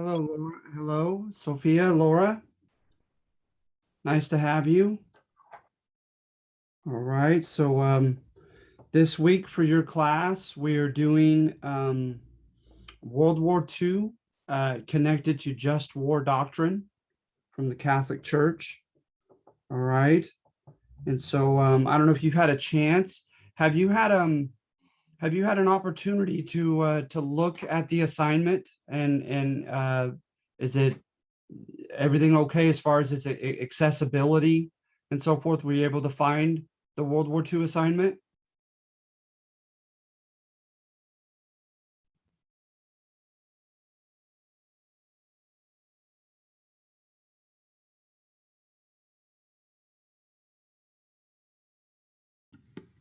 Hello, Laura. Hello, Sophia, Laura. Nice to have you. All right. This week for your class, we are doing World War II connected to just war doctrine from the Catholic Church. All right. I don't know if you've had a chance. Have you had have you had an opportunity to look at the assignment and is it everything okay as far as its accessibility and so forth? Were you able to find the World War II assignment?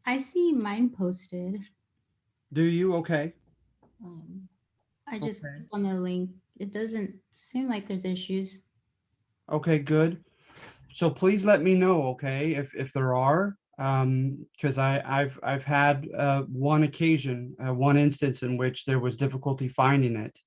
I see mine posted. Do you? Okay. Um, I just Okay. clicked on the link. It doesn't seem like there's issues. Okay, good. So please let me know, okay, if there are, because I've had one occasion, one instance in which there was difficulty finding it.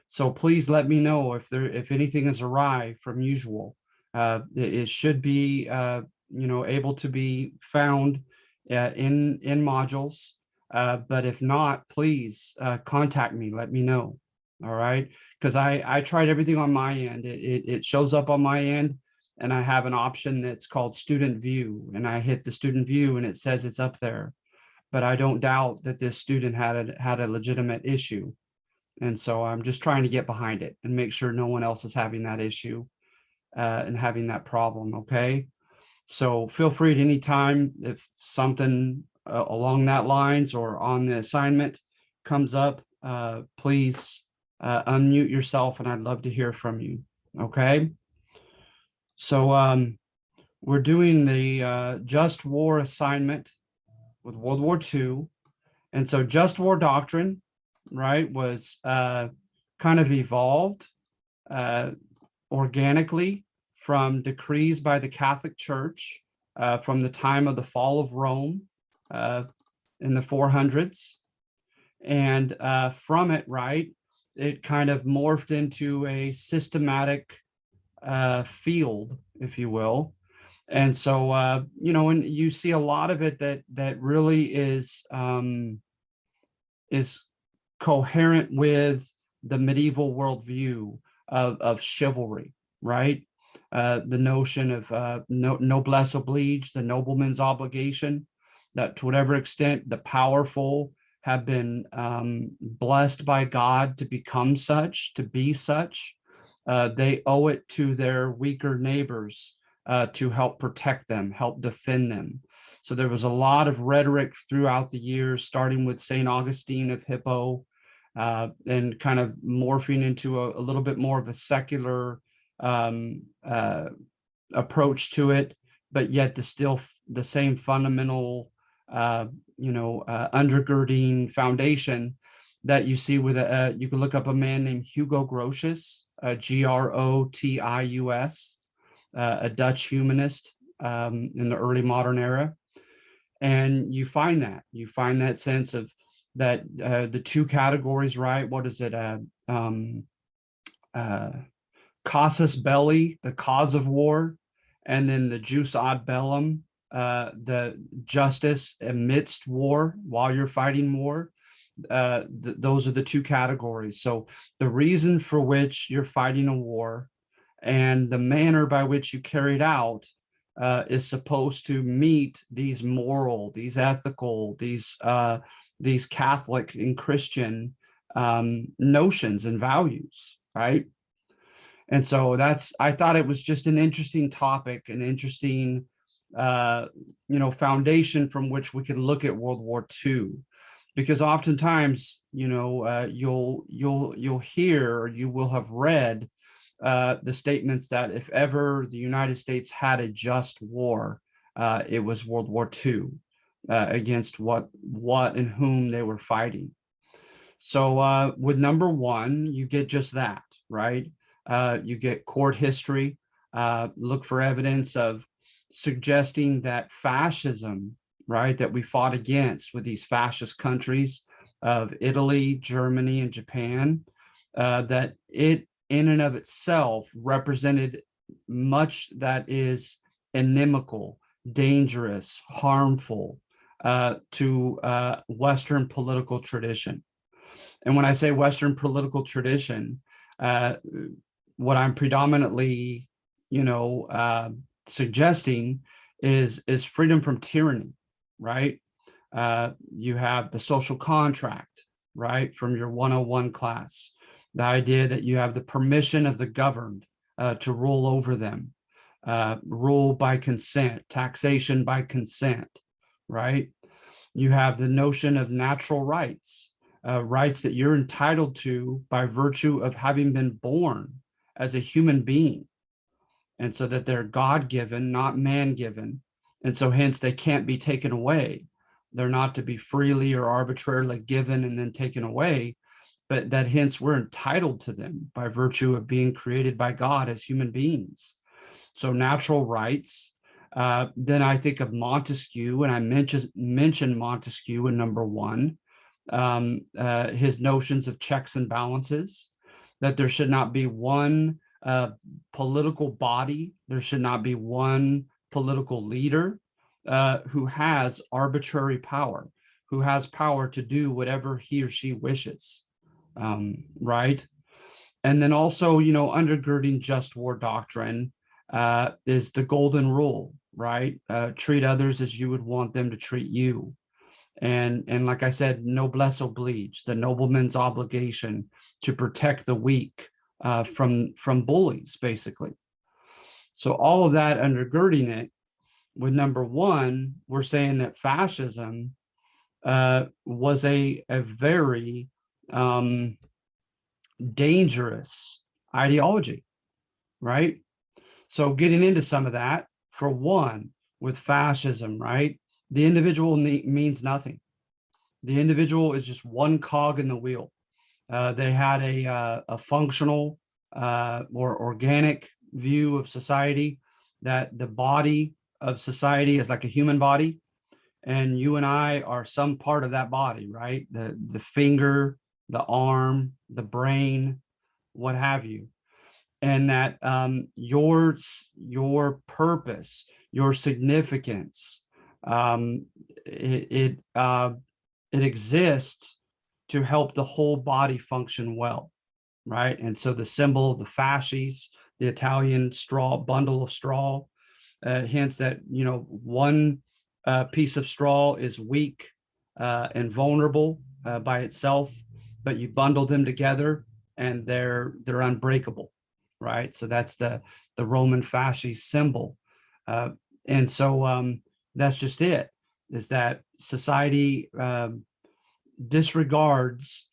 So please let me know if anything is awry from usual. It should be able to be found in modules. But if not, please contact me. Let me know. All right, because I tried everything on my end. It shows up on my end, and I have an option that's called Student View, and I hit the Student View, and it says it's up there. But I don't doubt that this student had a legitimate issue, and so I'm just trying to get behind it and make sure no one else is having that issue and having that problem. Okay. So feel free at any time if something along that lines or on the assignment comes up, please unmute yourself and I'd love to hear from you. Okay. So we're doing the just war assignment with World War II. And so just war doctrine, right, was kind of evolved uh, organically from decrees by the Catholic Church from the time of the fall of Rome uh, in the 400s. And from it, right, it kind of morphed into a systematic field, if you will. And so, and you see a lot of it that really is coherent with the medieval worldview of chivalry, right? The notion of noblesse oblige, the nobleman's obligation, that to whatever extent the powerful have been blessed by God to become such, to be such, they owe it to their weaker neighbors to help protect them, help defend them. So there was a lot of rhetoric throughout the years, starting with St. Augustine of Hippo, and kind of morphing into a little bit more of a secular um, uh, approach to it, but yet the same fundamental, undergirding foundation that you see with you can look up a man named Hugo Grotius, Grotius, a Dutch humanist in the early modern era, and you find that sense of that the two categories, right? What is it? Uh, Casus belli, the cause of war, and then the jus ad bellum, the justice amidst war while you're fighting war. Those are the two categories. So the reason for which you're fighting a war and the manner by which you carry it out is supposed to meet these moral, these ethical, these Catholic and Christian notions and values, right? And so I thought it was just an interesting topic, an interesting, uh, foundation from which we could look at World War II, because oftentimes, you'll hear, or you will have read the statements that if ever the United States had a just war, it was World War II against what and whom they were fighting. So with number one, you get just that, right? You get court history, look for evidence of suggesting that fascism, right, that we fought against with these fascist countries of Italy, Germany, and Japan, that in and of itself represented much that is inimical, dangerous, harmful to Western political tradition. And when I say Western political tradition, uh, what I'm predominantly, suggesting is freedom from tyranny, right? You have the social contract, right, from your 101 class. The idea that you have the permission of the governed to rule over them, rule by consent, taxation by consent, right? You have the notion of natural rights, rights that you're entitled to by virtue of having been born as a human being. And so that they're God-given, not man-given. And so hence they can't be taken away. They're not to be freely or arbitrarily given and then taken away, but that hence we're entitled to them by virtue of being created by God as human beings. So natural rights. Then I think of Montesquieu, and I mentioned Montesquieu in number one, his notions of checks and balances, that there should not be one political body, there should not be one political leader who has arbitrary power, who has power to do whatever he or she wishes, right? And then also, undergirding just war doctrine is the golden rule, right? Treat others as you would want them to treat you. And like I said, noblesse oblige, the nobleman's obligation to protect the weak from bullies, basically. So all of that undergirding it, with number one, we're saying that fascism was a very dangerous ideology, right? So getting into some of that, for one, with fascism, right? The individual means nothing. The individual is just one cog in the wheel. They had a functional or organic view of society, that the body of society is like a human body, and you and I are some part of that body, right? The finger, the arm, the brain, what have you. And that your purpose, your significance, it exists to help the whole body function well, right? And so the symbol of the fasces, the Italian straw, bundle of straw, hints that one piece of straw is weak and vulnerable by itself, but you bundle them together and they're unbreakable, right? So that's the Roman fasces symbol, and so that's just it. Is that society disregards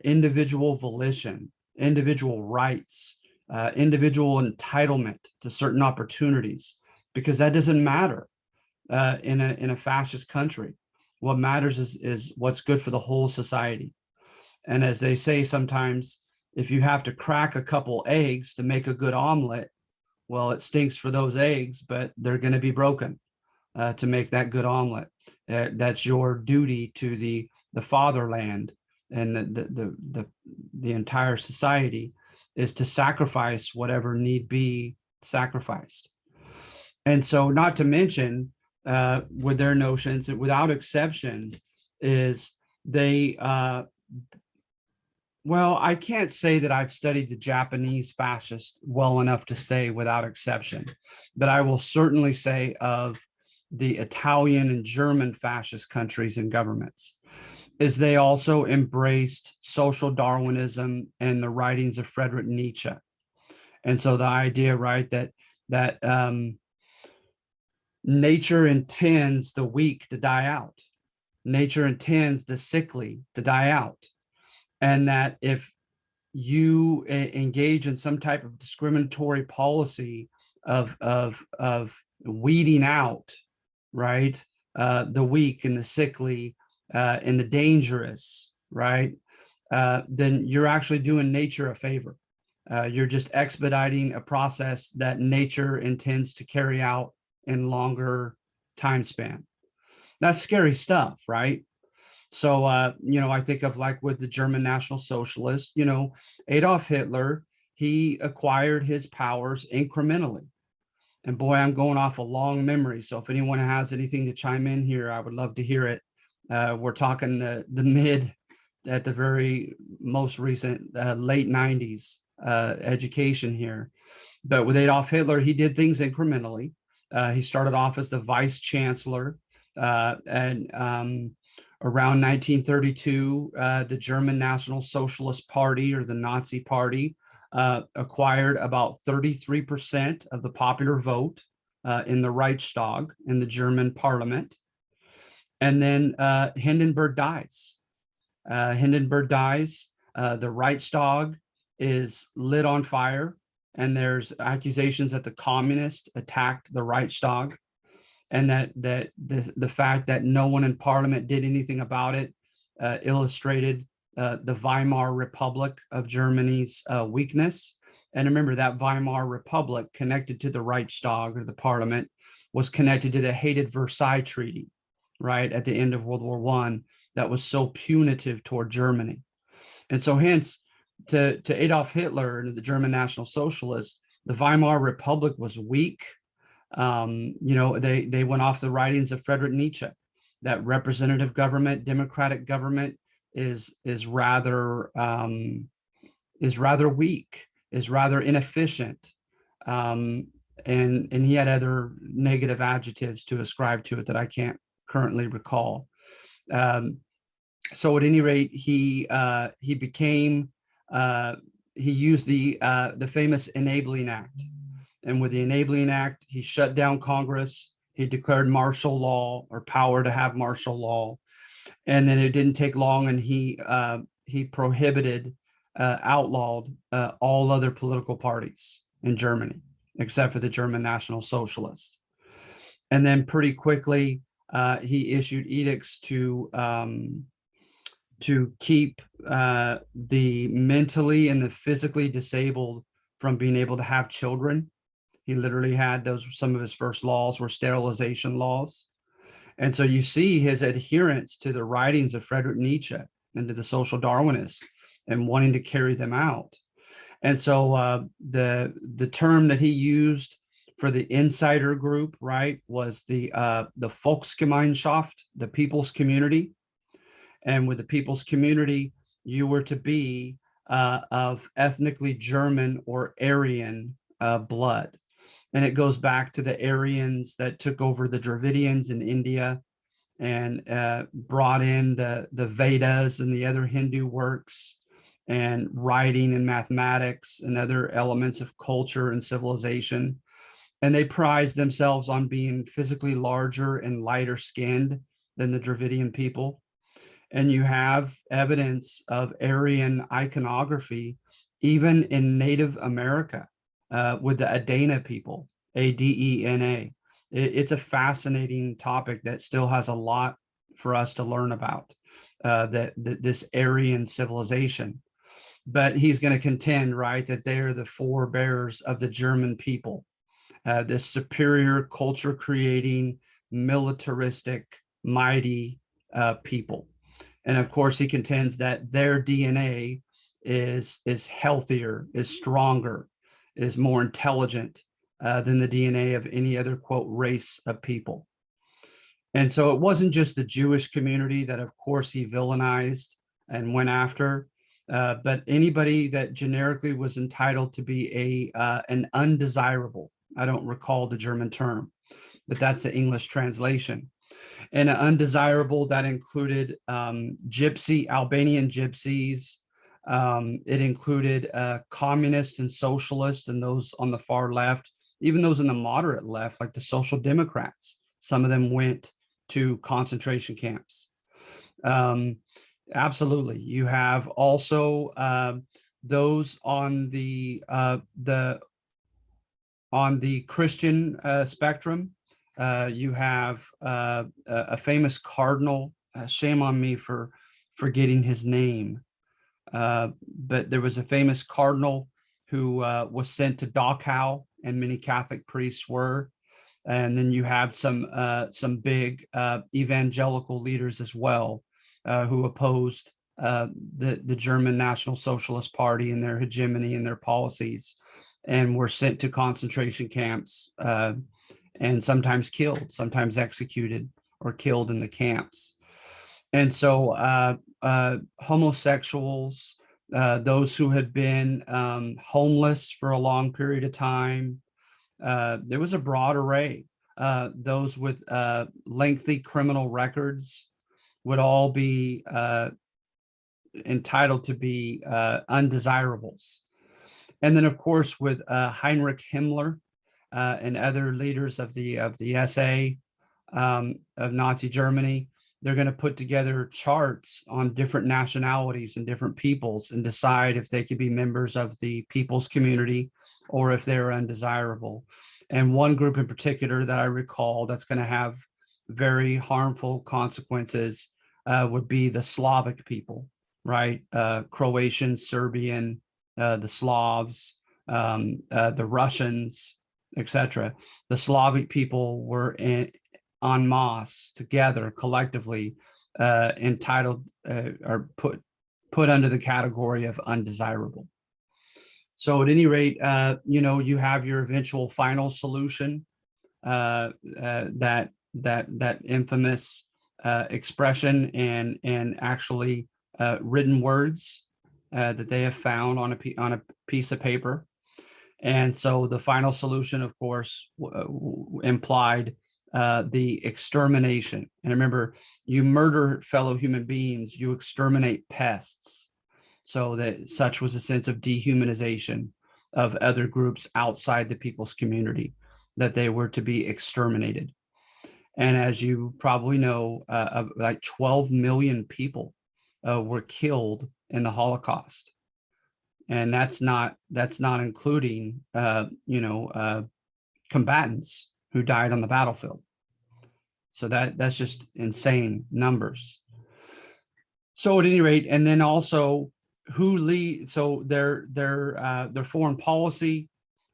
individual volition, individual rights, individual entitlement to certain opportunities, because that doesn't matter in a fascist country. What matters is what's good for the whole society. And as they say sometimes, if you have to crack a couple eggs to make a good omelet, well, it stinks for those eggs, but they're going to be broken to make that good omelet. That's your duty to the fatherland and the entire society, is to sacrifice whatever need be sacrificed. And so, not to mention, with their notions, without exception, is they well, I can't say that I've studied the Japanese fascists well enough to say without exception, but I will certainly say of the Italian and German fascist countries and governments, is they also embraced social Darwinism and the writings of Friedrich Nietzsche. And so the idea, right, that nature intends the weak to die out. Nature intends the sickly to die out. And that if you engage in some type of discriminatory policy of weeding out, right, the weak and the sickly and the dangerous, right, then you're actually doing nature a favor. You're just expediting a process that nature intends to carry out in longer time span. That's scary stuff, right? So, I think of, like, with the German National Socialists, Adolf Hitler, he acquired his powers incrementally. And boy, I'm going off a long memory. So if anyone has anything to chime in here, I would love to hear it. We're talking the mid, at the very most recent late 90s education here. But with Adolf Hitler, he did things incrementally. He started off as the vice chancellor, and around 1932, the German National Socialist Party, or the Nazi Party, acquired about 33% of the popular vote in the Reichstag, in the German parliament. And then Hindenburg dies. The Reichstag is lit on fire, and there's accusations that the communists attacked the Reichstag, and that the fact that no one in parliament did anything about it illustrated the Weimar Republic of Germany's weakness. And remember, that Weimar Republic, connected to the Reichstag, or the parliament, was connected to the hated Versailles Treaty, right, at the end of World War I, that was so punitive toward Germany. And so hence, to Adolf Hitler and the German National Socialists, the Weimar Republic was weak. They went off the writings of Friedrich Nietzsche, that representative government, democratic government is rather weak, is rather inefficient. And he had other negative adjectives to ascribe to it that I can't currently recall. So at any rate, he used the famous Enabling Act. And with the Enabling Act, he shut down Congress. He declared martial law, or power to have martial law. And then it didn't take long, and he prohibited, outlawed all other political parties in Germany, except for the German National Socialists. And then pretty quickly, he issued edicts to keep the mentally and the physically disabled from being able to have children. He literally had some of his first laws were sterilization laws. And so you see his adherence to the writings of Friedrich Nietzsche and to the social Darwinists, and wanting to carry them out. And so the term that he used for the insider group, right, was the Volksgemeinschaft, the people's community. And with the people's community, you were to be of ethnically German or Aryan blood. And it goes back to the Aryans that took over the Dravidians in India, and brought in the Vedas and the other Hindu works, and writing and mathematics and other elements of culture and civilization. And they prized themselves on being physically larger and lighter skinned than the Dravidian people. And you have evidence of Aryan iconography even in Native America, with the Adena people, Adena. It's a fascinating topic that still has a lot for us to learn about, this Aryan civilization. But he's going to contend, right, that they're the forebears of the German people, this superior culture creating, militaristic, mighty people. And of course, he contends that their DNA is healthier, is stronger, is more intelligent than the DNA of any other, quote, race of people. And so it wasn't just the Jewish community that, of course, he villainized and went after, but anybody that generically was entitled to be an undesirable. I don't recall the German term, but that's the English translation. And an undesirable that included Albanian gypsies. It included communists and socialists, and those on the far left, even those in the moderate left, like the Social Democrats. Some of them went to concentration camps. Absolutely. You have also those on the Christian spectrum. You have a famous cardinal. Shame on me for forgetting his name. But there was a famous cardinal who was sent to Dachau, and many Catholic priests were. And then you have some big evangelical leaders as well, who opposed the German National Socialist Party and their hegemony and their policies, and were sent to concentration camps, and sometimes killed, sometimes executed or killed in the camps. And so homosexuals, those who had been homeless for a long period of time, there was a broad array. Those with lengthy criminal records would all be entitled to be undesirables. And then, of course, with Heinrich Himmler and other leaders of the SA of Nazi Germany, they're going to put together charts on different nationalities and different peoples and decide if they could be members of the people's community or if they're undesirable. And one group in particular that I recall that's going to have very harmful consequences would be the Slavic people, right? Croatian, Serbian, the Slavs, the Russians, etc. The Slavic people were en masse, together, collectively, entitled or put under the category of undesirable. So at any rate, you have your eventual final solution, that infamous expression and actually written words that they have found on a piece of paper. And so the final solution, of course, implied the extermination. And remember, you murder fellow human beings, you exterminate pests. So that such was a sense of dehumanization of other groups outside the people's community, that they were to be exterminated. And as you probably know, like 12 million people were killed in the Holocaust. And that's not including, combatants who died on the battlefield. So that's just insane numbers. So at any rate, and then also who lead, so their foreign policy,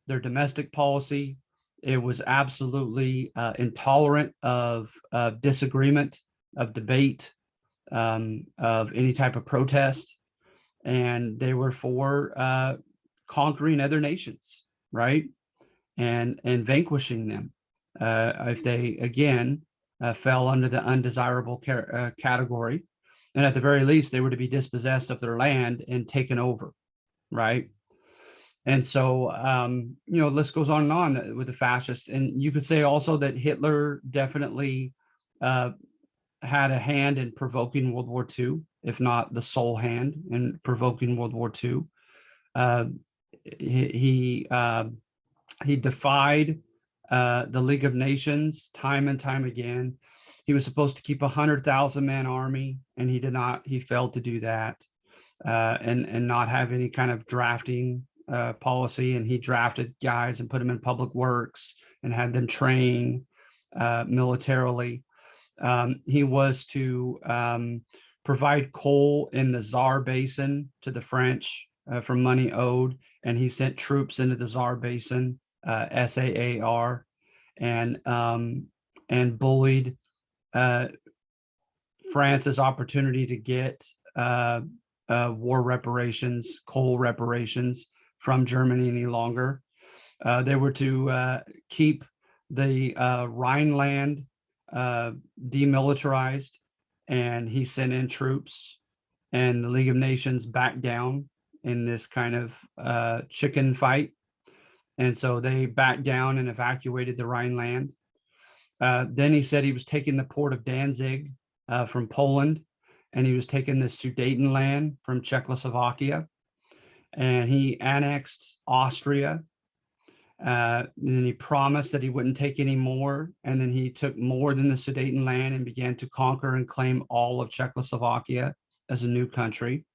their domestic policy, it was absolutely intolerant of disagreement, of debate, of any type of protest. And they were for conquering other nations, right? And vanquishing them if they, again, fell under the undesirable category. And at the very least, they were to be dispossessed of their land and taken over, right? And so, the list goes on and on with the fascists. And you could say also that Hitler definitely had a hand in provoking World War II, if not the sole hand in provoking World War II. He defied the League of Nations time and time again. He was supposed to keep 100,000 man army, and he did not. He failed to do that, and not have any kind of drafting policy. And he drafted guys and put them in public works and had them train militarily. He was to provide coal in the Tsar Basin to the French for money owed, and he sent troops into the Tsar Basin, SAAR, and bullied France's opportunity to get war reparations, coal reparations from Germany any longer. They were to keep the Rhineland demilitarized, and he sent in troops, and the League of Nations backed down in this kind of chicken fight. And so they backed down and evacuated the Rhineland. Then he said he was taking the port of Danzig from Poland, and he was taking the Sudetenland from Czechoslovakia, and he annexed Austria. And then he promised that he wouldn't take any more, and then he took more than the Sudetenland and began to conquer and claim all of Czechoslovakia as a new country.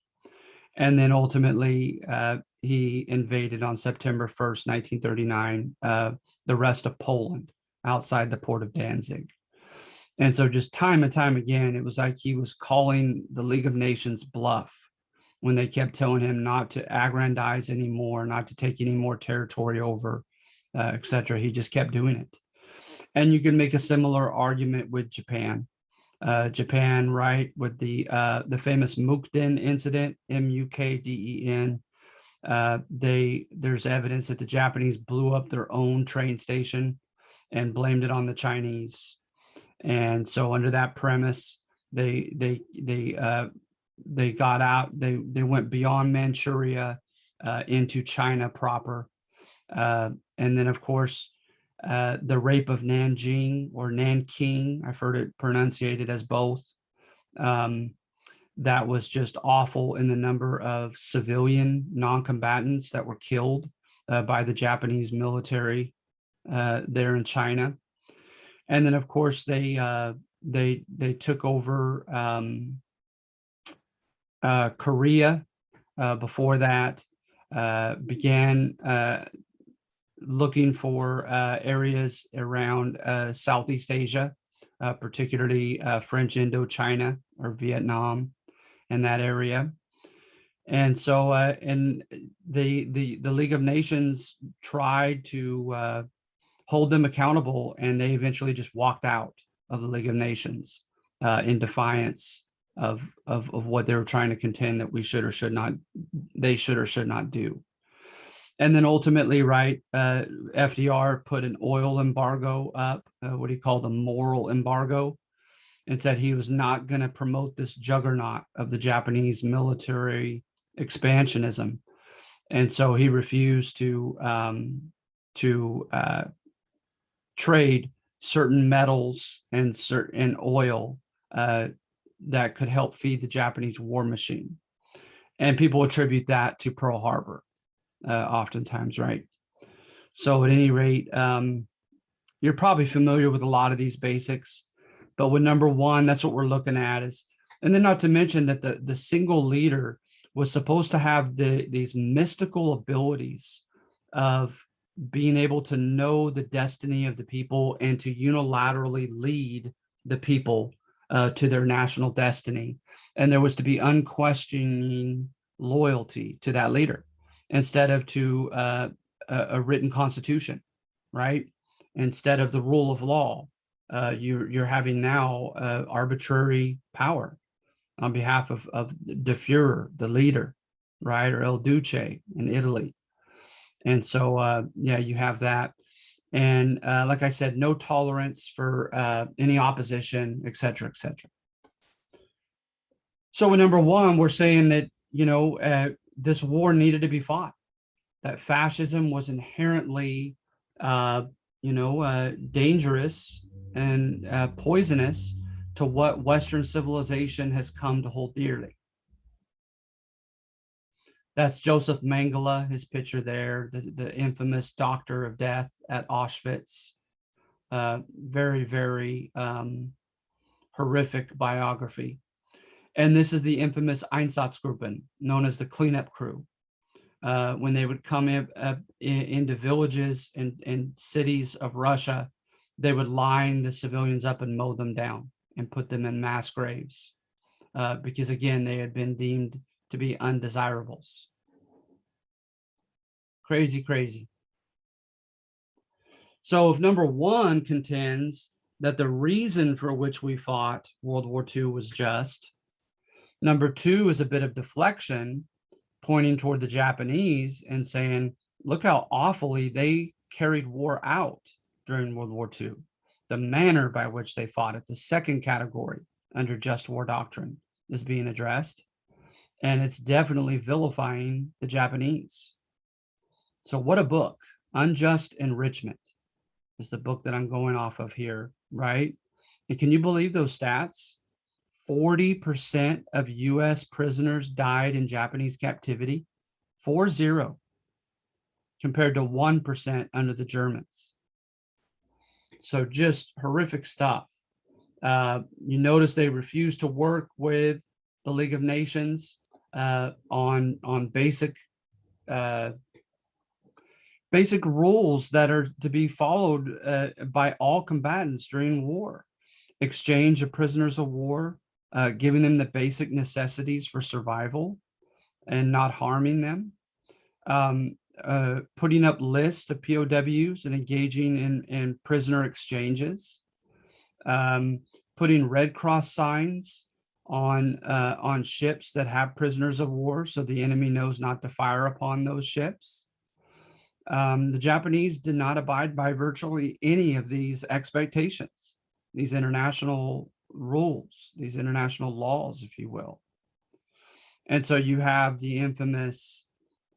And then ultimately, he invaded on September 1st, 1939, the rest of Poland outside the port of Danzig. And so just time and time again, it was like he was calling the League of Nations bluff when they kept telling him not to aggrandize anymore, not to take any more territory over, etc. He just kept doing it. And you can make a similar argument with Japan. Japan, right, with the famous Mukden incident, Mukden. There's evidence that the Japanese blew up their own train station and blamed it on the Chinese. And so under that premise, they got out. They went beyond Manchuria into China proper. And then, of course, the rape of Nanjing or Nanking, I've heard it pronunciated as both. That was just awful in the number of civilian non-combatants that were killed by the Japanese military there in China. And then, of course, they took over Korea. Before that, began looking for areas around Southeast Asia, particularly French Indochina or Vietnam, and that area. And so, and the League of Nations tried to hold them accountable, and they eventually just walked out of the League of Nations in defiance of what they were trying to contend that we should or should not do. And then ultimately, right, FDR put an oil embargo up, what he called a moral embargo, and said he was not going to promote this juggernaut of the Japanese military expansionism. And so he refused to trade certain metals and certain oil that could help feed the Japanese war machine. And people attribute that to Pearl Harbor, oftentimes, right? So at any rate, you're probably familiar with a lot of these basics, but with number one, that's what we're looking at is, and then not to mention that the single leader was supposed to have these mystical abilities of being able to know the destiny of the people and to unilaterally lead the people to their national destiny. And there was to be unquestioning loyalty to that leader instead of to a written constitution, right? Instead of the rule of law, you're having now arbitrary power on behalf of the Führer, the leader, right? Or El Duce in Italy. And so, yeah, you have that. And like I said, no tolerance for any opposition, et cetera, et cetera. So with number one, we're saying that, this war needed to be fought, that fascism was inherently, dangerous and poisonous to what Western civilization has come to hold dearly. That's Joseph Mengele, his picture there, the infamous doctor of death at Auschwitz. Very, very horrific biography. And this is the infamous Einsatzgruppen, known as the cleanup crew. When they would come into villages and cities of Russia, they would line the civilians up and mow them down and put them in mass graves. Because again, they had been deemed to be undesirables. Crazy, crazy. So if number one contends that the reason for which we fought World War II was just, number two is a bit of deflection, pointing toward the Japanese and saying, look how awfully they carried war out during World War II, the manner by which they fought it. The second category under just war doctrine is being addressed, and it's definitely vilifying the Japanese. So what a book. Unjust Enrichment is the book that I'm going off of here, right? And can you believe those stats? 40% of US prisoners died in Japanese captivity, 40, compared to 1% under the Germans. So just horrific stuff. You notice they refused to work with the League of Nations on basic rules that are to be followed by all combatants during war. Exchange of prisoners of war, giving them the basic necessities for survival and not harming them, putting up lists of POWs and engaging in prisoner exchanges, putting Red Cross signs on ships that have prisoners of war, so the enemy knows not to fire upon those ships. The Japanese did not abide by virtually any of these expectations, these international rules, these international laws, if you will. And so you have the infamous,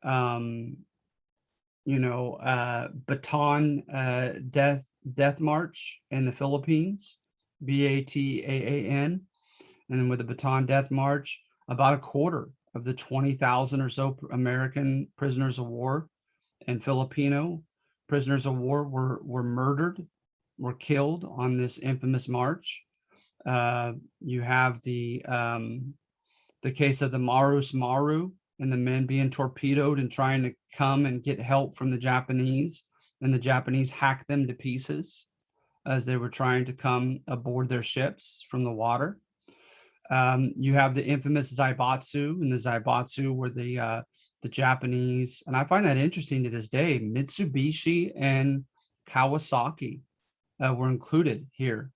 Bataan death march in the Philippines, Bataan. And then with the Bataan Death March, about a quarter of the 20,000 or so American prisoners of war and Filipino prisoners of war were murdered, were killed on this infamous march. You have the case of the Marus Maru and the men being torpedoed and trying to come and get help from the Japanese, and the Japanese hacked them to pieces as they were trying to come aboard their ships from the water. You have the infamous Zaibatsu, and the Zaibatsu were the Japanese, and I find that interesting to this day. Mitsubishi and Kawasaki were included here,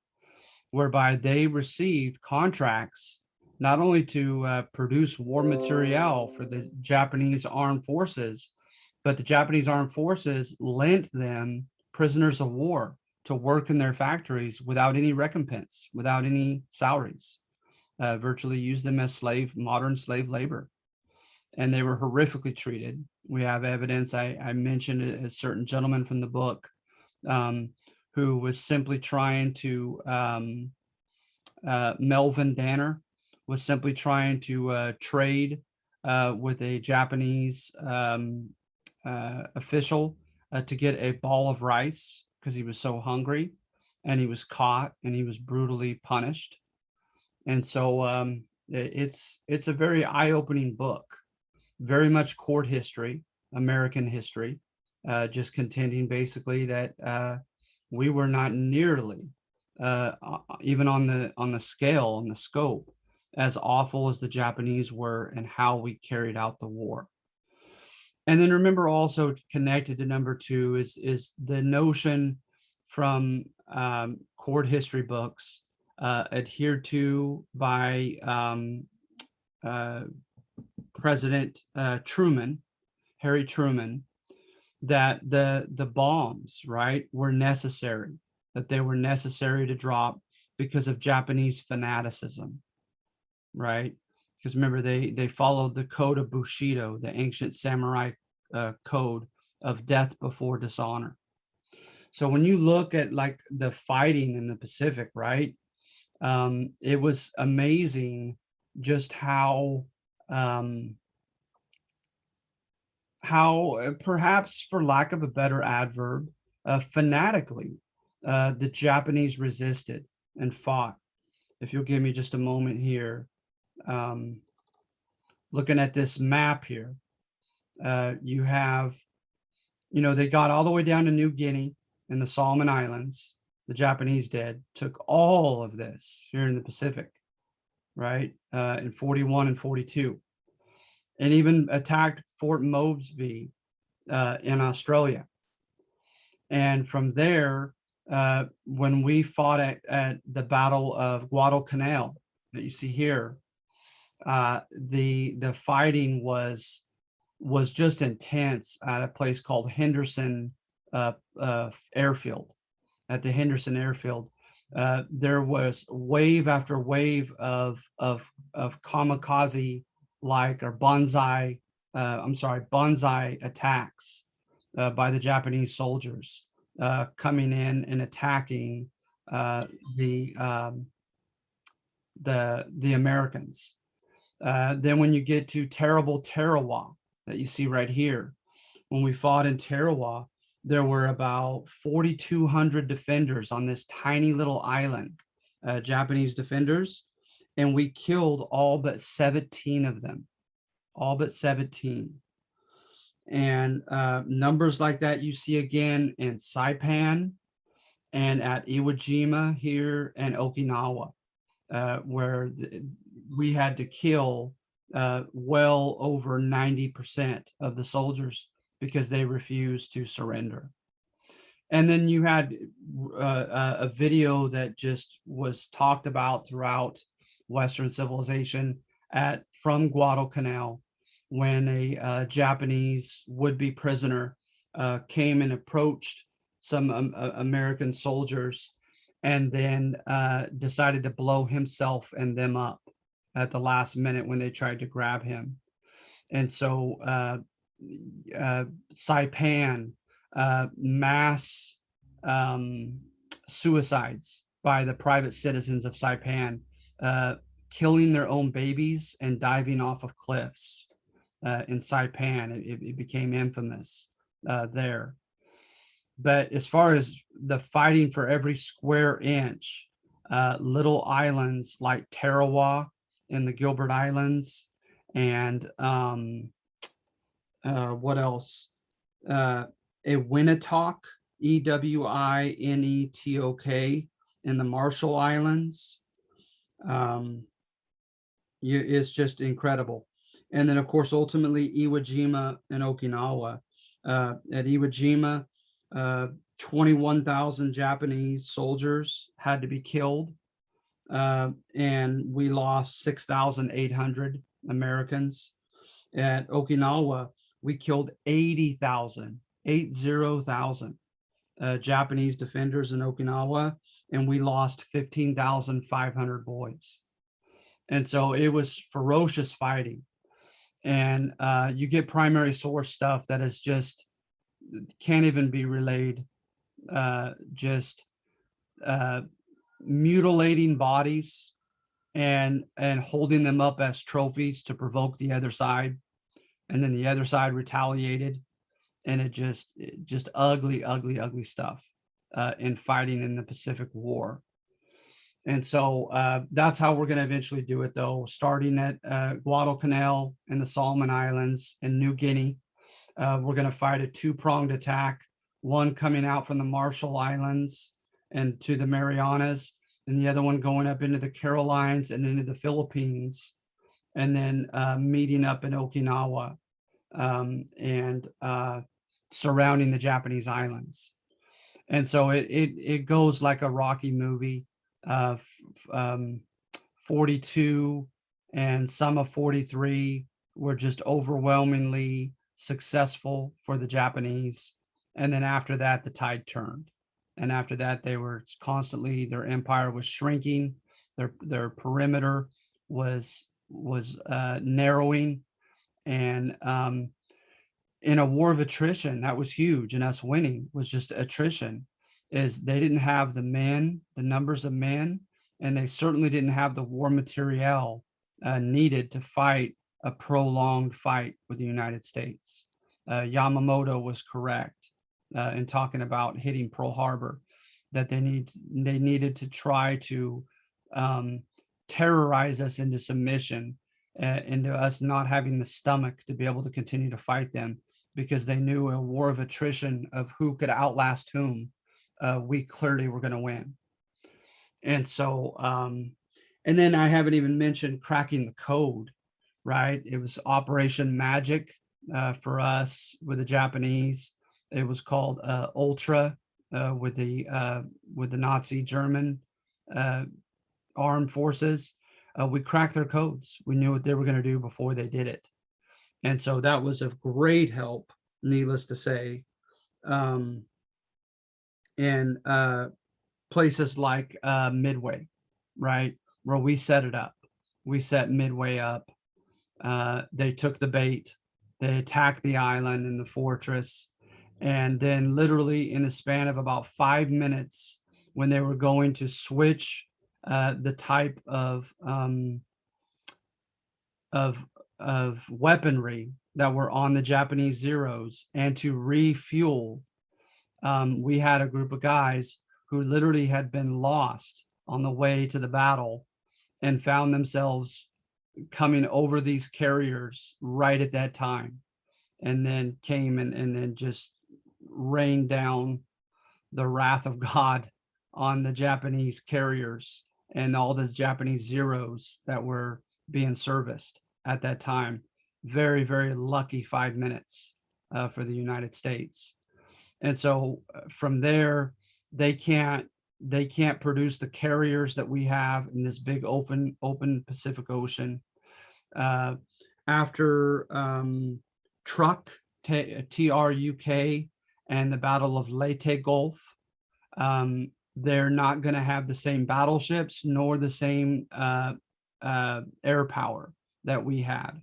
whereby they received contracts not only to produce war materiel for the Japanese armed forces, but the Japanese armed forces lent them prisoners of war to work in their factories without any recompense, without any salaries. Virtually used them as modern slave labor. And they were horrifically treated. We have evidence. I mentioned a certain gentleman from the book who was simply trying to, Melvin Danner was simply trying to trade with a Japanese official to get a ball of rice because he was so hungry, and he was caught and he was brutally punished. And so it's a very eye-opening book, very much court history, American history, just contending basically that we were not nearly, even on the scale, on the scope, as awful as the Japanese were and how we carried out the war. And then remember, also connected to number two is the notion from court history books adhered to by President Truman, Harry Truman, that the bombs, right, were necessary, that they were necessary to drop because of Japanese fanaticism, right? Because remember, they followed the code of Bushido, the ancient samurai code of death before dishonor. So when you look at like the fighting in the Pacific, right, it was amazing just how perhaps, for lack of a better adverb, fanatically the Japanese resisted and fought. If you'll give me just a moment here, looking at this map here, you have, they got all the way down to New Guinea and the Solomon Islands. The Japanese took all of this here in the Pacific, right, in 41 and 42, and even attacked Fort Mosby in Australia. And from there, when we fought at the Battle of Guadalcanal that you see here, the fighting was just intense at a place called Henderson Airfield. At the Henderson Airfield, there was wave after wave of kamikaze or bonsai attacks by the Japanese soldiers coming in and attacking the Americans. Then when you get to terrible Tarawa that you see right here, when we fought in Tarawa, there were about 4,200 defenders on this tiny little island, Japanese defenders, and we killed all but 17 of them, all but 17. And numbers like that you see again in Saipan and at Iwo Jima here and Okinawa, where we had to kill well over 90% of the soldiers because they refused to surrender. And then you had a video that just was talked about throughout Western civilization from Guadalcanal, when a Japanese would-be prisoner came and approached some American soldiers, and then decided to blow himself and them up at the last minute when they tried to grab him. And so Saipan, mass suicides by the private citizens of Saipan, killing their own babies and diving off of cliffs in Saipan. It became infamous there. But as far as the fighting for every square inch, little islands like Tarawa in the Gilbert Islands, and what else? Ewinitok, Ewinitok, in the Marshall Islands. It's just incredible. And then, of course, ultimately Iwo Jima and Okinawa. At Iwo Jima, 21,000 Japanese soldiers had to be killed, and we lost 6,800 Americans. At Okinawa, we killed 80,000 Japanese defenders in Okinawa, and we lost 15,500 boys. And so it was ferocious fighting. And you get primary source stuff that is just can't even be relayed. Just mutilating bodies and holding them up as trophies to provoke the other side, and then the other side retaliated, and it just ugly stuff in fighting in the Pacific War. And so that's how we're going to eventually do it, though, starting at Guadalcanal and the Solomon Islands and New Guinea. We're going to fight a two-pronged attack, one coming out from the Marshall Islands and to the Marianas, and the other one going up into the Carolines and into the Philippines, and then meeting up in Okinawa and surrounding the Japanese islands. And so it goes like a Rocky movie. 42 and some of 43 were just overwhelmingly successful for the Japanese. And then after that, the tide turned. And after that, they were constantly, their empire was shrinking. Their perimeter was narrowing. And in a war of attrition, that was huge. And us winning was just attrition. Is they didn't have the men, the numbers of men, and they certainly didn't have the war materiel needed to fight a prolonged fight with the United States. Yamamoto was correct in talking about hitting Pearl Harbor, that they needed to try to terrorize us into submission, into us not having the stomach to be able to continue to fight them, because they knew a war of attrition of who could outlast whom. We clearly were going to win. And so, and then I haven't even mentioned cracking the code, right? It was Operation Magic for us with the Japanese. It was called Ultra with the Nazi German armed forces. We cracked their codes. We knew what they were going to do before they did it. And so that was of great help, needless to say. In places like Midway, right, where we set it up. We set Midway up. They took the bait. They attacked the island and the fortress. And then literally in a span of about 5 minutes, when they were going to switch the type of weaponry that were on the Japanese Zeros and to refuel, we had a group of guys who literally had been lost on the way to the battle and found themselves coming over these carriers right at that time, and then came and then just rained down the wrath of God on the Japanese carriers and all the Japanese Zeros that were being serviced at that time. Very, very lucky 5 minutes for the United States. And so from there, they can't produce the carriers that we have in this big open Pacific Ocean. Uh, after TRUK and the Battle of Leyte Gulf, they're not going to have the same battleships nor the same air power that we had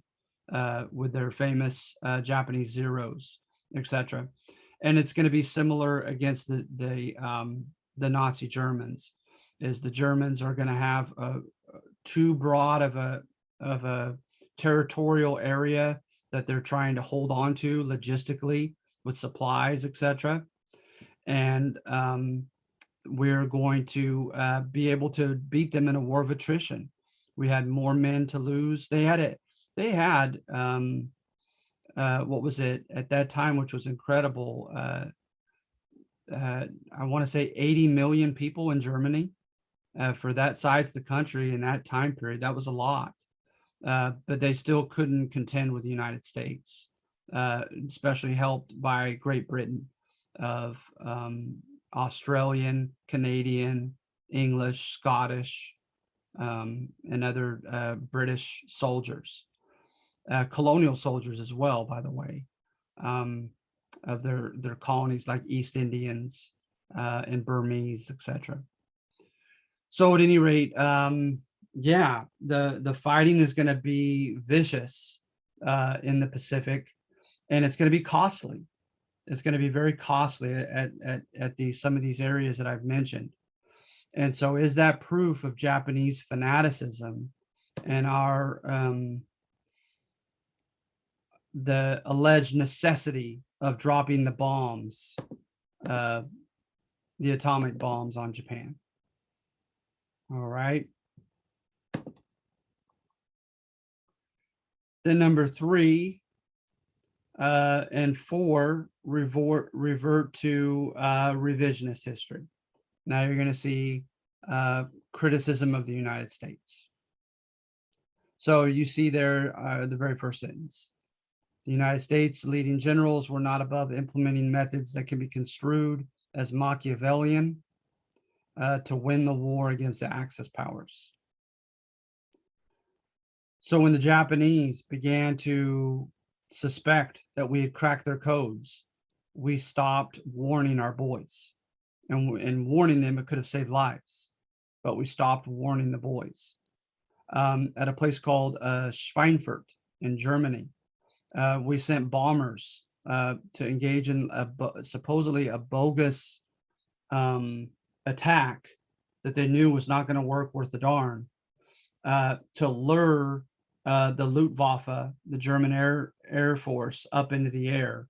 with their famous Japanese Zeros, etc. And it's going to be similar against the Nazi Germans. Is the Germans are going to have too broad of a territorial area that they're trying to hold on to logistically with supplies, etc. And we're going to be able to beat them in a war of attrition. We had more men to lose. They had what was it at that time, which was incredible. I want to say 80 million people in Germany for that size of the country in that time period. That was a lot, but they still couldn't contend with the United States, especially helped by Great Britain of Australian, Canadian, English, Scottish, and other British soldiers, colonial soldiers as well, by the way, of their colonies like East Indians and Burmese, etc. So at any rate, yeah, the fighting is going to be vicious in the Pacific, and it's going to be costly. It's going to be very costly at some of these areas that I've mentioned. And so is that proof of Japanese fanaticism and our the alleged necessity of dropping the bombs, the atomic bombs on Japan? All right. Then number 3 and 4 revert to revisionist history. Now you're going to see criticism of the United States. So you see there the very first sentence. The United States leading generals were not above implementing methods that can be construed as Machiavellian to win the war against the Axis powers. So when the Japanese began to suspect that we had cracked their codes, we stopped warning our boys. And warning them, it could have saved lives, but we stopped warning the boys. At a place called Schweinfurt in Germany, we sent bombers to engage in supposedly a bogus attack that they knew was not going to work worth a darn, to lure the Luftwaffe, the German Air Force, up into the air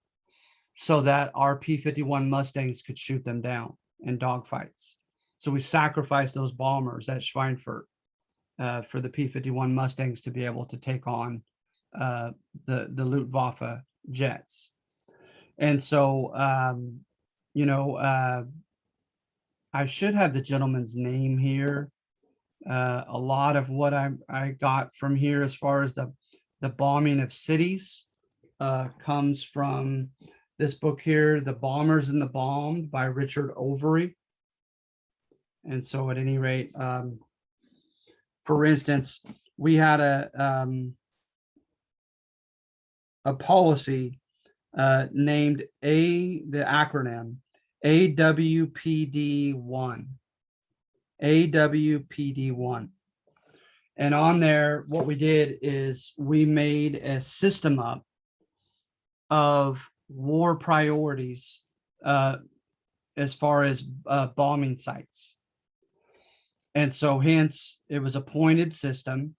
so that our P-51 Mustangs could shoot them down in dogfights. So we sacrificed those bombers at Schweinfurt for the P-51 Mustangs to be able to take on the Luftwaffe jets. And so, I should have the gentleman's name here. A lot of what I got from here as far as the bombing of cities comes from this book here, The Bombers and the Bombed by Richard Overy. And so at any rate, for instance, we had a policy named the acronym AWPD-1. AWPD-1. And on there, what we did is we made a system up of war priorities as far as bombing sites. And so hence it was a pointed system.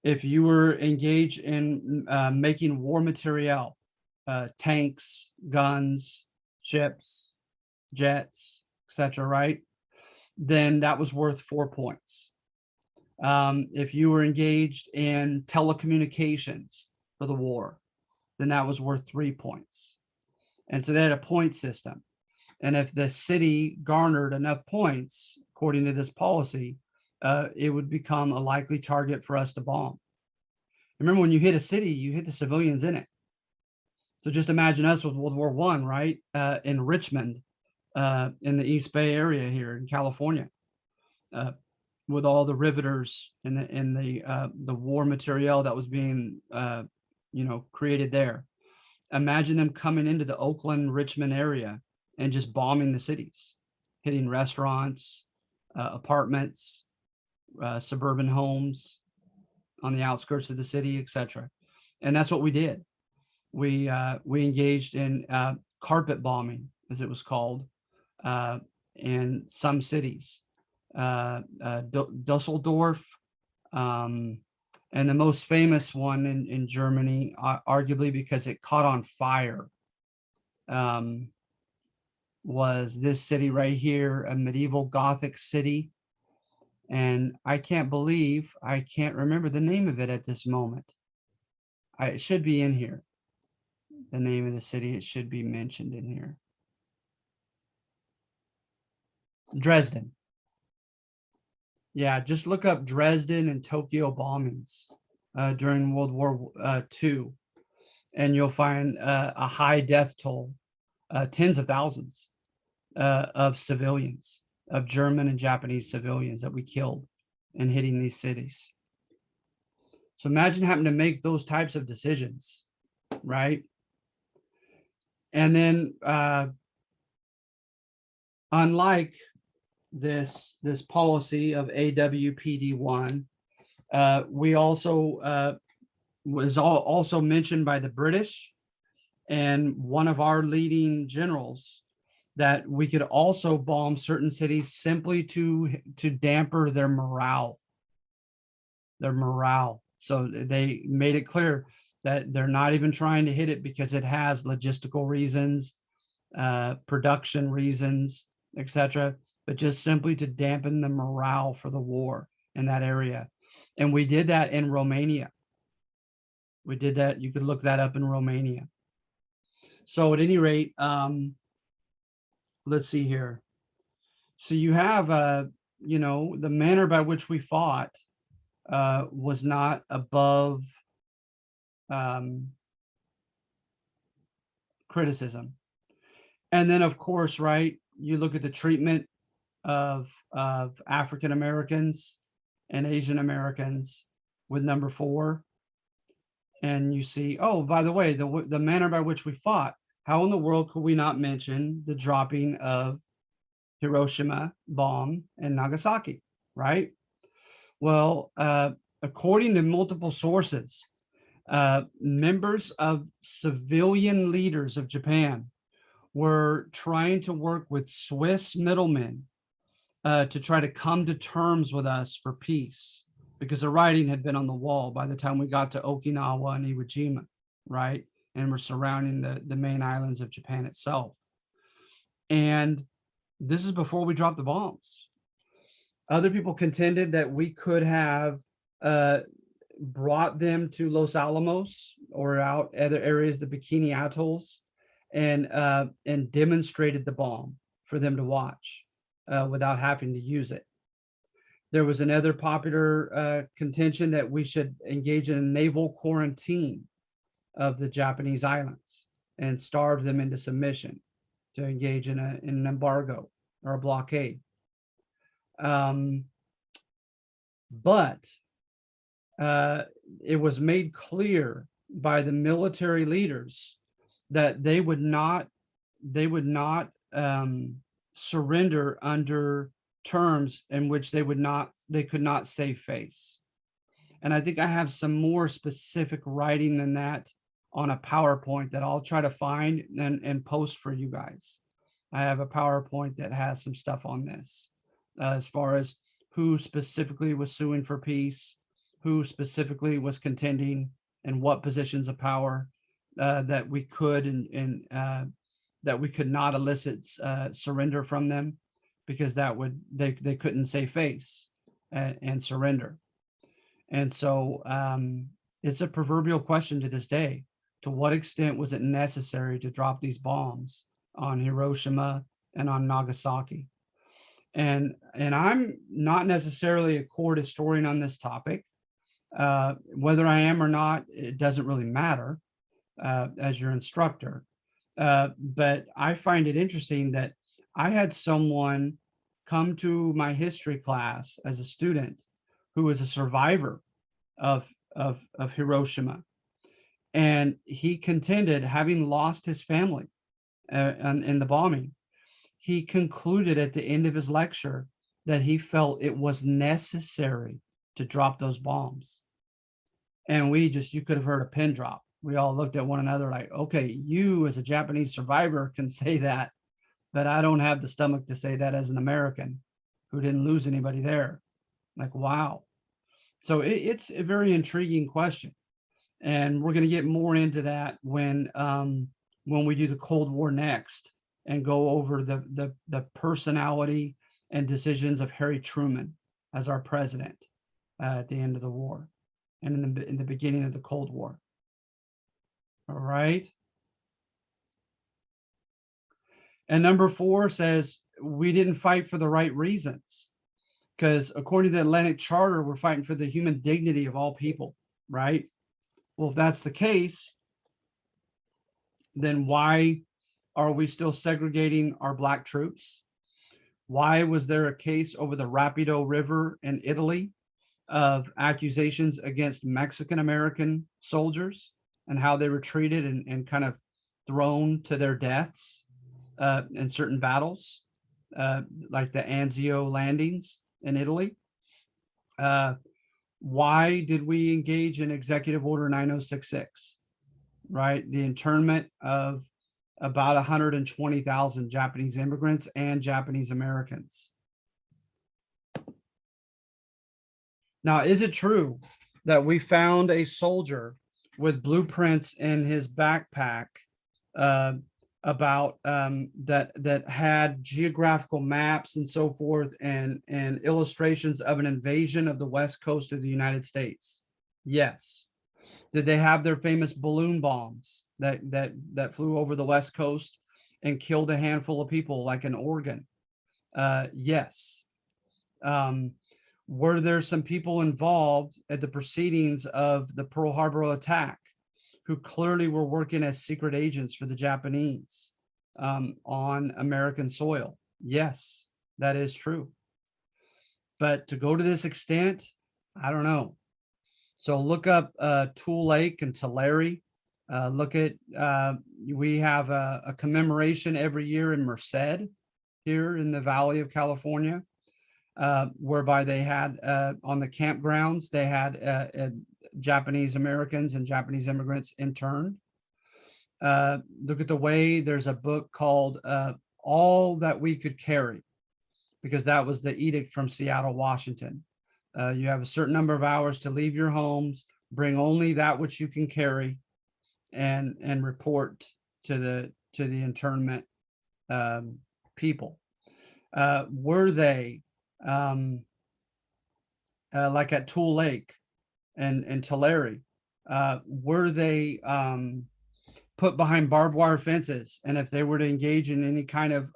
If you were engaged in making war materiel, tanks, guns, ships, jets, etc., right? Then that was worth 4 points. If you were engaged in telecommunications for the war, then that was worth 3 points. And so they had a point system. And if the city garnered enough points, according to this policy, it would become a likely target for us to bomb. Remember, when you hit a city, you hit the civilians in it. So just imagine us with World War One, right? In Richmond, in the East Bay area here in California, uh, with all the riveters and the war material that was being created there. Imagine them coming into the Oakland, Richmond area and just bombing the cities, hitting restaurants, apartments, suburban homes on the outskirts of the city, etc. And that's what we did. We engaged in carpet bombing, as it was called, in some cities, Dusseldorf, and the most famous one in Germany, arguably because it caught on fire, was this city right here, a medieval Gothic city. And I can't believe I can't remember the name of it at this moment. It should be in here. The name of the city, it should be mentioned in here. Dresden. Yeah, just look up Dresden and Tokyo bombings during World War II, and you'll find a high death toll, tens of thousands of civilians, of German and Japanese civilians that we killed in hitting these cities. So imagine having to make those types of decisions, right? And then unlike this policy of AWPD-1, we also was also mentioned by the British and one of our leading generals that we could also bomb certain cities simply to damper their morale. So they made it clear that they're not even trying to hit it because it has logistical reasons, production reasons, etc., but just simply to dampen the morale for the war in that area. And we did that in Romania. We did that. You could look that up in Romania. So at any rate, let's see here. So you have, the manner by which we fought was not above criticism. And then, of course, right, you look at the treatment of African Americans and Asian Americans with number 4, and you see, oh, by the way, the manner by which we fought. How in the world could we not mention the dropping of Hiroshima bomb and Nagasaki, right? Well, according to multiple sources, members of civilian leaders of Japan were trying to work with Swiss middlemen to try to come to terms with us for peace, because the writing had been on the wall by the time we got to Okinawa and Iwo Jima, right? And we're surrounding the main islands of Japan itself. And this is before we dropped the bombs. Other people contended that we could have brought them to Los Alamos or out other areas, the Bikini Atolls, and demonstrated the bomb for them to watch without having to use it. There was another popular contention that we should engage in a naval quarantine of the Japanese islands and starve them into submission to engage in an embargo or a blockade. But it was made clear by the military leaders that they would not surrender under terms in which they could not save face. And I think I have some more specific writing than that on a PowerPoint that I'll try to find and post for you guys. I have a PowerPoint that has some stuff on this, as far as who specifically was suing for peace, who specifically was contending, and what positions of power that we could and that we could not elicit surrender from them, because that would they couldn't save face and surrender. And so it's a proverbial question to this day: to what extent was it necessary to drop these bombs on Hiroshima and on Nagasaki? And I'm not necessarily a court historian on this topic. Whether I am or not, it doesn't really matter. as your instructor. But I find it interesting that I had someone come to my history class as a student who was a survivor of of Hiroshima, and he contended, having lost his family in the bombing, he concluded at the end of his lecture that he felt it was necessary to drop those bombs. And you could have heard a pin drop. We all looked at one another like, okay, you as a Japanese survivor can say that, but I don't have the stomach to say that as an American who didn't lose anybody there. Like, wow. So it's a very intriguing question. And we're going to get more into that when we do the Cold War next and go over the personality and decisions of Harry Truman as our president at the end of the war and in the beginning of the Cold War. All right. And number 4 says we didn't fight for the right reasons, because according to the Atlantic Charter, we're fighting for the human dignity of all people, right? Well, if that's the case, then why are we still segregating our Black troops? Why was there a case over the Rapido River in Italy of accusations against Mexican-American soldiers and how they were treated and kind of thrown to their deaths in certain battles, like the Anzio landings in Italy? Why did we engage in Executive Order 9066, right? The internment of about 120,000 Japanese immigrants and Japanese Americans. Now, is it true that we found a soldier with blueprints in his backpack about that had geographical maps and so forth and illustrations of an invasion of the West Coast of the United States? Yes. Did they have their famous balloon bombs that flew over the West Coast and killed a handful of people, like in Oregon? Yes. Were there some people involved at the proceedings of the Pearl Harbor attack who clearly were working as secret agents for the Japanese on American soil? Yes, that is true. But to go to this extent, I don't know. So look up Tule Lake and Tulare. Look at, we have a commemoration every year in Merced here in the Valley of California, whereby they had on the campgrounds, they had Japanese Americans and Japanese immigrants interned. Look at the way there's a book called All That We Could Carry, because that was the edict from Seattle, Washington. You have a certain number of hours to leave your homes, bring only that which you can carry, and report to the internment people. Were they like at Tule Lake and Tulare? Were they put behind barbed wire fences? And if they were to engage in any kind of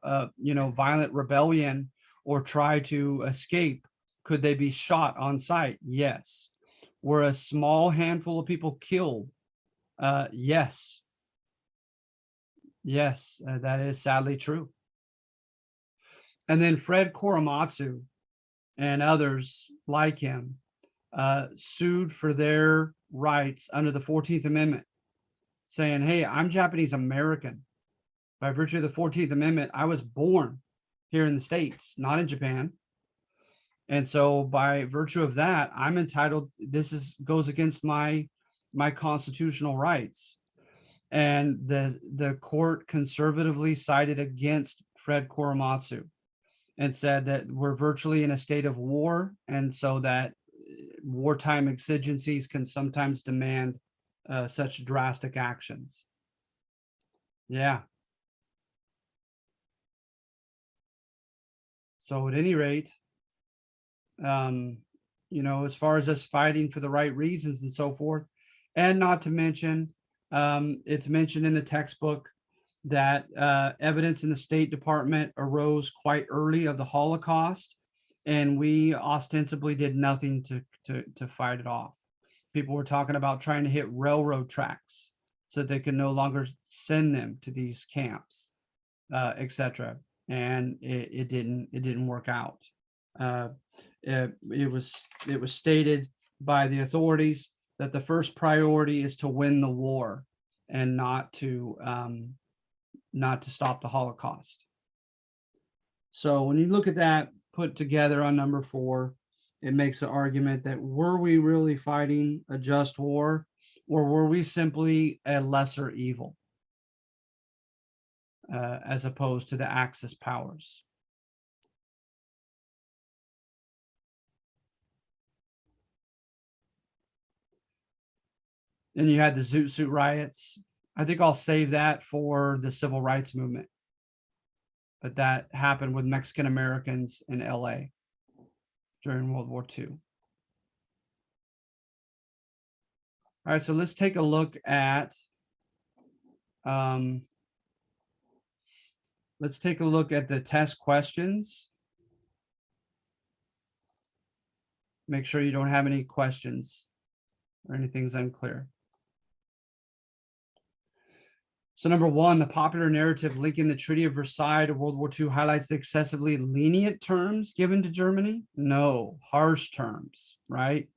violent rebellion or try to escape, could they be shot on sight? Yes. Were a small handful of people killed? Yes. Yes, that is sadly true. And then Fred Korematsu and others like him sued for their rights under the 14th Amendment, saying, hey, I'm Japanese American. By virtue of the 14th Amendment, I was born here in the States, not in Japan. And so by virtue of that, I'm entitled, goes against my constitutional rights. And the court conservatively sided against Fred Korematsu and said that we're virtually in a state of war, and so that wartime exigencies can sometimes demand such drastic actions. Yeah. So at any rate, as far as us fighting for the right reasons and so forth, and not to mention, it's mentioned in the textbook that evidence in the State Department arose quite early of the Holocaust, and we ostensibly did nothing to fight it off. People were talking about trying to hit railroad tracks so they could no longer send them to these camps, etc. And it didn't work out. It was stated by the authorities that the first priority is to win the war and not to stop the Holocaust. So when you look at that put together on number 4, it makes the argument that were we really fighting a just war, or were we simply a lesser evil as opposed to the Axis powers? Then you had the Zoot Suit riots. I think I'll save that for the civil rights movement. But that happened with Mexican Americans in LA during World War II. All right, so let's take a look at the test questions. Make sure you don't have any questions or anything's unclear. So number 1, the popular narrative linking the Treaty of Versailles to World War II highlights the excessively lenient terms given to Germany. No, harsh terms, right?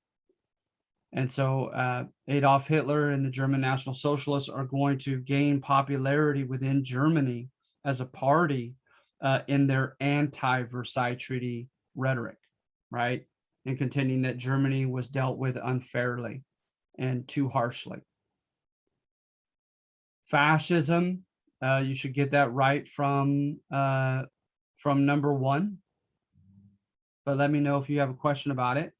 And so Adolf Hitler and the German National Socialists are going to gain popularity within Germany as a party in their anti-Versailles Treaty rhetoric, right? And contending that Germany was dealt with unfairly and too harshly. Fascism, you should get that right from number 1. But let me know if you have a question about it.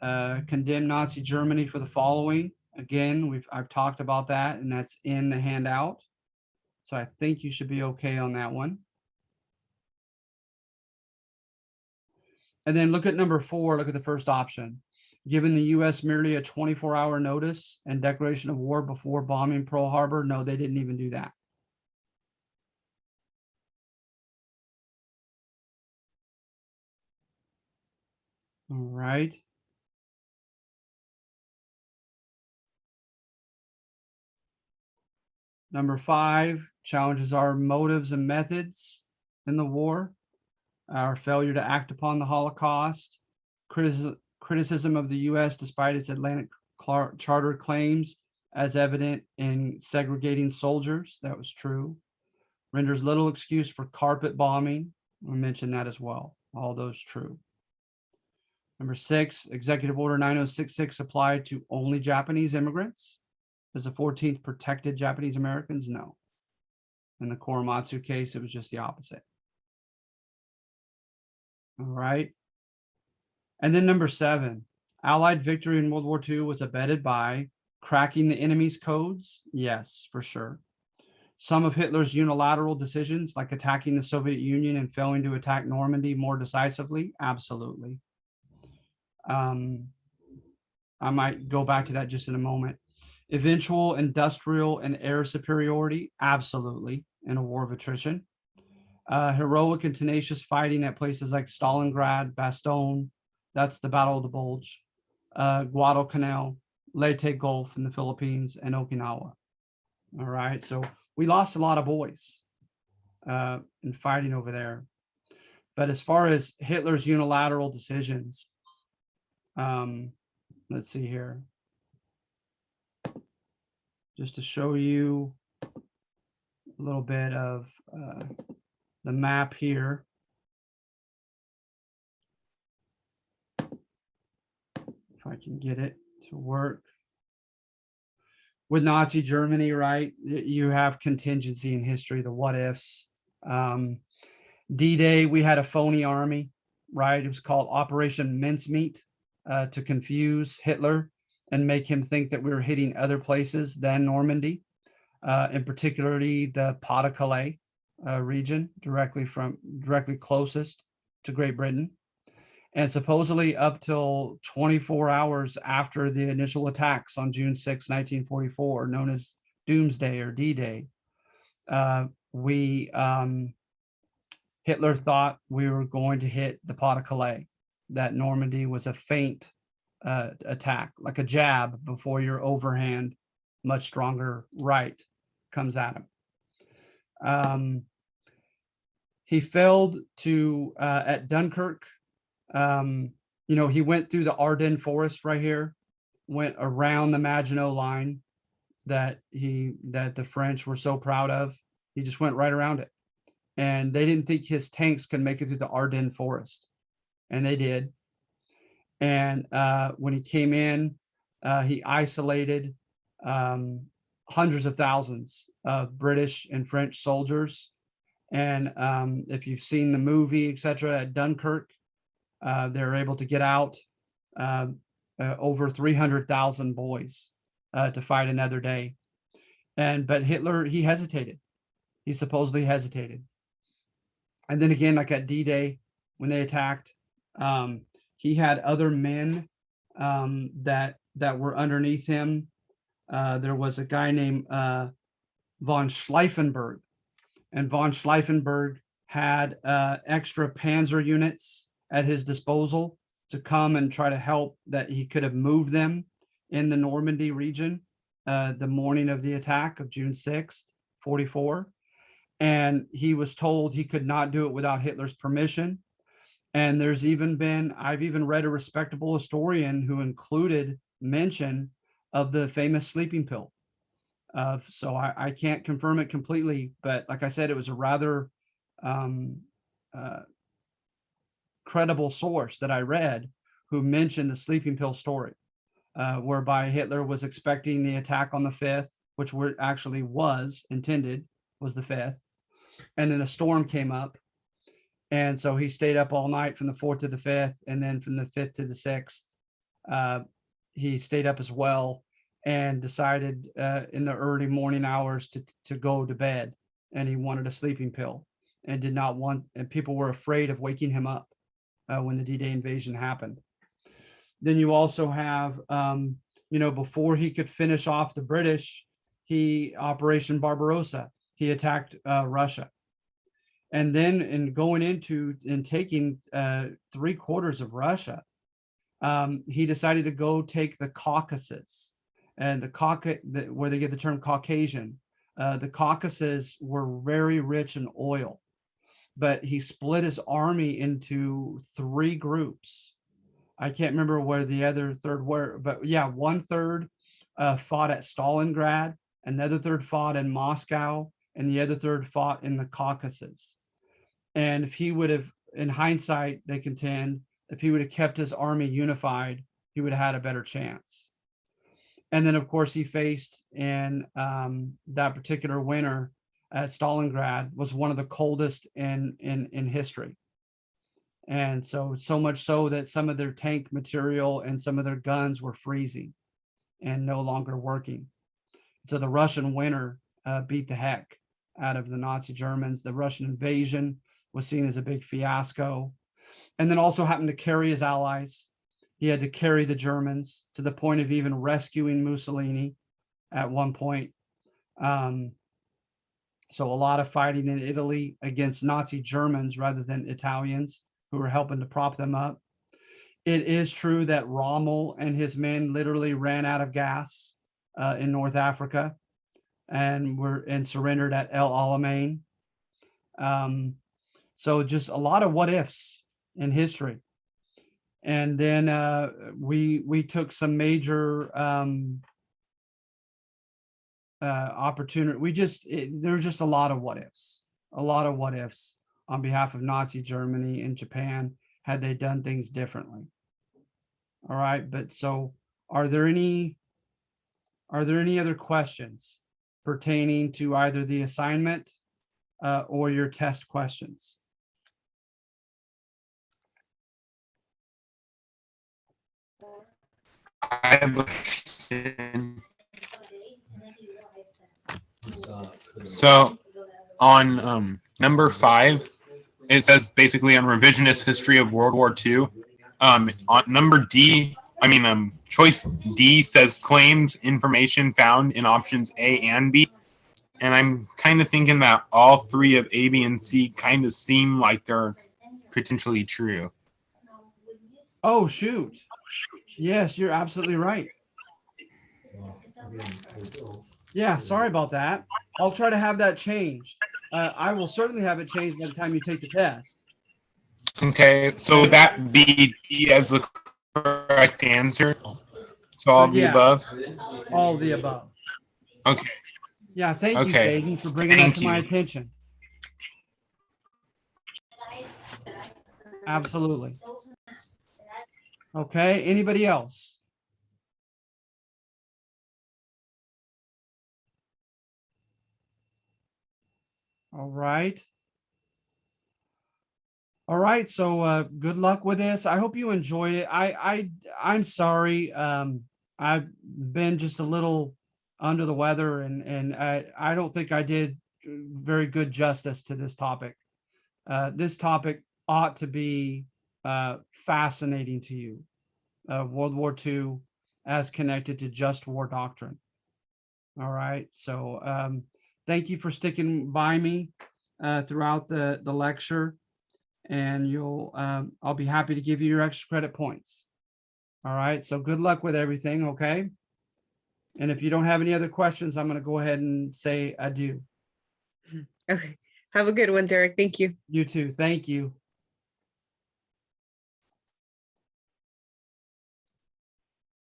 Condemn Nazi Germany for the following. Again, I've talked about that, and that's in the handout. So I think you should be okay on that one. And then look at number 4, look at the first option. Given the U.S. merely a 24-hour notice and declaration of war before bombing Pearl Harbor, no, they didn't even do that. All right. Number 5 challenges our motives and methods in the war, our failure to act upon the Holocaust, criticism of the U.S. despite its Atlantic Charter claims as evident in segregating soldiers. That was true. Renders little excuse for carpet bombing. We mentioned that as well. All those true. Number 6, Executive Order 9066 applied to only Japanese immigrants. Does the 14th protected Japanese Americans? No. In the Korematsu case, it was just the opposite. All right. And then number 7, Allied victory in World War II was abetted by cracking the enemy's codes. Yes, for sure. Some of Hitler's unilateral decisions, like attacking the Soviet Union and failing to attack Normandy more decisively. Absolutely. I might go back to that just in a moment. Eventual industrial and air superiority. Absolutely. In a war of attrition. Heroic and tenacious fighting at places like Stalingrad, Bastogne, that's the Battle of the Bulge, Guadalcanal, Leyte Gulf in the Philippines, and Okinawa. All right, so we lost a lot of boys in fighting over there. But as far as Hitler's unilateral decisions, let's see here. Just to show you a little bit of the map here. If I can get it to work. With Nazi Germany, right, you have contingency in history, the what ifs. D-Day, we had a phony army, right? It was called Operation Mincemeat to confuse Hitler and make him think that we were hitting other places than Normandy, and particularly the Pas-de-Calais region, directly closest to Great Britain. And supposedly up till 24 hours after the initial attacks on June 6, 1944, known as Doomsday or D-Day, Hitler thought we were going to hit the Pas-de-Calais, that Normandy was a feint attack, like a jab before your overhand, much stronger right comes at him. He failed to at Dunkirk. He went through the Ardennes forest right here, went around the Maginot Line that the French were so proud of. He just went right around it, and they didn't think his tanks could make it through the Ardennes forest, and they did. And when he came in, he isolated hundreds of thousands of British and French soldiers. And if you've seen the movie, etc., at Dunkirk, they're able to get out over 300,000 boys to fight another day. But Hitler, he hesitated. He supposedly hesitated. And then again, like at D-Day, when they attacked, he had other men that were underneath him. There was a guy named von Schleifenberg, and von Schleifenberg had extra panzer units at his disposal to come and try to help, that he could have moved them in the Normandy region the morning of the attack of June 6th, 44. And he was told he could not do it without Hitler's permission. And I've even read a respectable historian who included mention of the famous sleeping pill. So I can't confirm it completely, but like I said, it was a rather credible source that I read who mentioned the sleeping pill story, whereby Hitler was expecting the attack on the 5th, which was intended, was the 5th. And then a storm came up. And so he stayed up all night from the 4th to the 5th. And then from the 5th to the 6th, he stayed up as well, and decided in the early morning hours to go to bed. And he wanted a sleeping pill and did not want, and people were afraid of waking him up when the D-Day invasion happened. Then you also have, before he could finish off the British, Operation Barbarossa, he attacked Russia. And then in going into and taking 3/4 of Russia, he decided to go take the Caucasus, and where they get the term Caucasian. The Caucasus were very rich in oil, but he split his army into 3 groups. I can't remember where the other third were, but yeah, 1/3 fought at Stalingrad, another third fought in Moscow, and the other third fought in the Caucasus. And if he would have, in hindsight, they contend, if he would have kept his army unified, he would have had a better chance. And then, of course, he faced in that particular winter at Stalingrad was one of the coldest in history. And so much so that some of their tank material and some of their guns were freezing and no longer working. So the Russian winter beat the heck out of the Nazi Germans. The Russian invasion was seen as a big fiasco. And then also happened to carry his allies. He had to carry the Germans to the point of even rescuing Mussolini at one point. So a lot of fighting in Italy against Nazi Germans rather than Italians who were helping to prop them up. It is true that Rommel and his men literally ran out of gas in North Africa and surrendered at El Alamein. So just a lot of what ifs in history. And then we took some major opportunity. There's just a lot of what ifs on behalf of Nazi Germany and Japan had they done things differently. All right, but so are there any other questions pertaining to either the assignment or your test questions? I have a question. So on number 5, it says basically on revisionist history of World War II. On number D, choice D says claims information found in options A and B. And I'm kind of thinking that all 3 of A, B, and C kind of seem like they're potentially true. Oh, shoot. Yes, you're absolutely right. Yeah, sorry about that. I'll try to have that changed. I will certainly have it changed by the time you take the test. Okay, so would that be D as the correct answer? So all of the yeah, above? all of the above. Okay, Yeah, thank you, okay. Jaden, for bringing that Thank to my you. attention. Absolutely. Okay, anybody else? All right. All right, so good luck with this. I hope you enjoy it. I'm sorry. I've been just a little under the weather, and I don't think I did very good justice to this topic. This topic ought to be fascinating to you. World War II as connected to just war doctrine. All right, so thank you for sticking by me throughout the lecture, and I'll be happy to give you your extra credit points. All right, so good luck with everything, okay? And if you don't have any other questions, I'm going to go ahead and say adieu. Okay. Have a good one, Derek. Thank you. You too. Thank you.